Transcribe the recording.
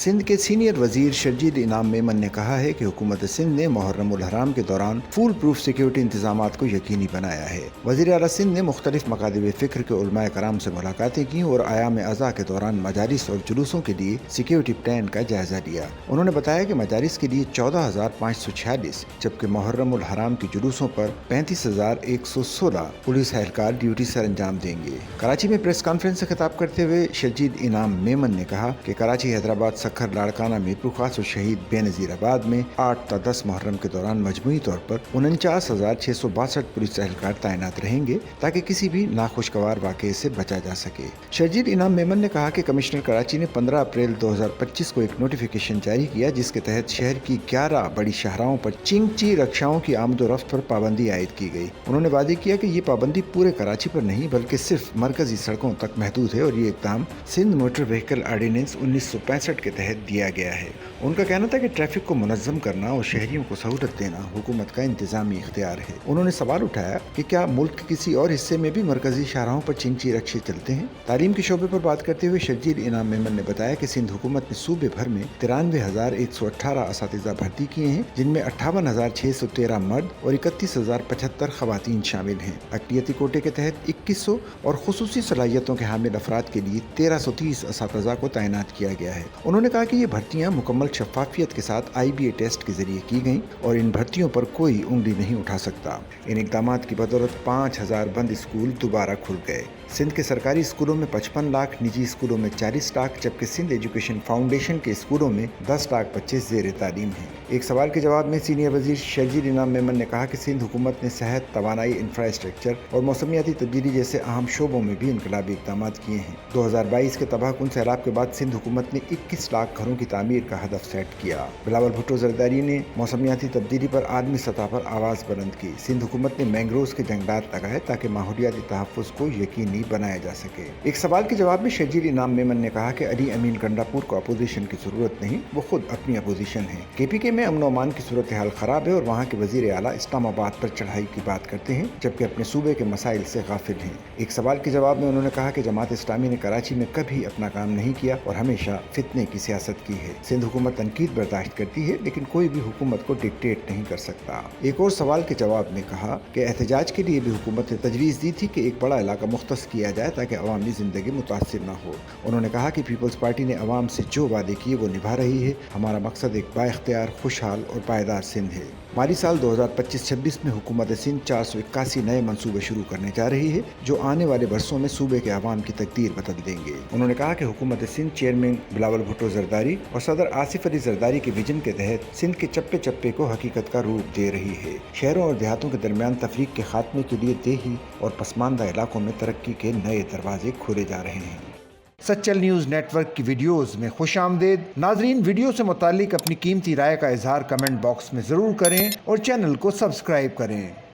सिंध के सीनियर वजीर शर्जील इनाम मेमन ने कहा है कि हुकूमत सिंध ने मुहर्रम उल हराम के दौरान फूल प्रूफ सिक्योरिटी इंतजामात को यकीनी बनाया है। वजीर आला सिंध ने मुख्तलिफ मकादिब फ़िक्र के उलमाए कराम से मुलाकातें की और आयाम अज़ा के दौरान मजारिस और जुलूसों के लिए सिक्योरिटी प्लान का जायजा लिया। उन्होंने बताया कि मजारिस के लिए 14,546 जबकि मुहर्रम उल हराम के जुलूसों पर 35,116 पुलिस एहलकार ड्यूटी सर अंजाम देंगे। कराची में प्रेस कॉन्फ्रेंस से खिताब करते हुए शर्जील इनाम मेमन ने कहा कि कराची, हैदराबाद, सखर, लाड़काना, मीरपुर खास और शहीद बेनज़ीराबाद में 8 ता 10 मुहर्रम के दौरान मजमूई तौर पर 49,662 पुलिस एहलकार तैनात रहेंगे ताकि किसी भी नाखुशगवार वाक़े से बचा जा सके। शर्जील इनाम मेमन ने कहा कि कमिश्नर कराची ने 15 अप्रैल 2025 को एक नोटिफिकेशन जारी किया जिसके तहत शहर की 11 बड़ी शाहराहों पर चिंगची रक्षाओं की आमदोरफ्त पर पाबंदी आयद की गई। उन्होंने वादे किया कि ये पाबंदी पूरे कराची पर नहीं बल्कि सिर्फ मरकजी सड़कों तक महदूद है और ये इक़दाम सिंध मोटर व्हीकल आर्डीनेंस 1965 के तहत दिया गया है। उनका कहना था कि ट्रैफिक को मुनज़्ज़म करना और शहरियों को सहूलत देना हुकूमत का इंतजामी इख्तियार है। उन्होंने सवाल उठाया कि क्या मुल्क के किसी और हिस्से में भी मरकजी शाहराहों पर चिंची रक्षे चलते हैं। तालीम के शोबे पर बात करते हुए शर्जील इनाम मेमन ने बताया कि सिंध हुकूमत ने सूबे भर में 93,118 असातिज़ा भर्ती किए हैं जिनमें 58,613 मर्द और 31,075 खवातीन शामिल हैं। अक़लियती कोटे के तहत 2100 और खुसूसी सलाहियतों के हामिल अफराद के लिए 1330 असातिज़ा को तैनात किया गया है। उन्होंने कहा कि ये भर्तियां मुकम्मल शफाफियत के साथ IBA टेस्ट के जरिए की गईं और इन भर्तियों पर कोई उंगली नहीं उठा सकता। इन इक़दामात की बदौलत 5,000 बंद स्कूल दोबारा खुल गए। सिंध के सरकारी स्कूलों में 55 लाख, निजी स्कूलों में 40 लाख जबकि सिंध एजुकेशन फाउंडेशन के स्कूलों में 10 लाख बच्चे ज़ेर तालीम हैं। एक सवाल के जवाब में सीनियर वजीर शर्जील इनाम मेमन ने कहा कि सिंध हुकूमत ने सेहत, तवानाई, इंफ्रास्ट्रक्चर और मौसमियाती तब्दीली जैसे अहम शोबों में भी इनकलाबी इक़दाम किए हैं। 2022 के तबाहकुन सैलाब के बाद सिंध हुकूमत ने 21 लाख घरों की तामीर का हदफ सेट किया। बिलावल भुट्टो जरदारी ने मौसमियाती तब्दीली पर आलमी सतह पर आवाज़ बुलंद की। सिंध हुकूमत ने मैंग्रोव्स के जंगलात लगाए ताकि माहौलियाती तहफ़्फ़ुज़ को यकीनी बनाया जा सके। एक सवाल के जवाब में शर्जील इनाम मेमन ने कहा कि अली अमीन गंडापुर को अपोजिशन की जरूरत नहीं, वो खुद अपनी अपोजिशन है। KPK में अमन अमान की सूरत हाल खराब है और वहाँ के वजीर आला इस्लामाबाद पर चढ़ाई की बात करते हैं जबकि अपने सूबे के मसाइल से गाफिल हैं। एक सवाल के जवाब में उन्होंने कहा कि जमात इस्लामी ने कराची में कभी अपना काम नहीं किया और हमेशा फितने की सियासत की है। सिंध हुकूमत तनकीद बर्दाश्त करती है लेकिन कोई भी हुकूमत को डिक्टेट नहीं कर सकता। एक और सवाल के जवाब में कहा कि एहतजाज के लिए भी हुकूमत ने तजवीज़ दी थी कि एक बड़ा इलाका मुख्तस किया जाए ताकि अवामी ज़िंदगी मुतासिर न हो। उन्होंने कहा कि पीपल्स पार्टी ने अवाम से जो वादे किए वो निभा रही है। हमारा मकसद एक बाइख्तियार, खुशहाल और पायदार सिंध है। माली साल 2025-26 में हुकूमत सिंध 481 नए मंसूबे शुरू करने जा रही है जो आने वाले बरसों में सूबे के अवाम की तकदीर बदल देंगे। उन्होंने कहा कि हुकूमत सिंध चेयरमैन बिलावल भुट्टो जरदारी और सदर आसिफ अली जरदारी के विजन के तहत सिंध के चप्पे चप्पे को हकीकत का रूप दे रही है। शहरों और देहातों के दरमियान तफरीक के खात्मे के लिए देही और पसमानदा इलाकों में तरक्की के नए दरवाजे खोले जा रहे हैं। सच्चल न्यूज़ नेटवर्क की वीडियोस में खुश आमदेद। नाजरीन, वीडियो से मुताल्लिक अपनी कीमती राय का इजहार कमेंट बॉक्स में ज़रूर करें और चैनल को सब्सक्राइब करें।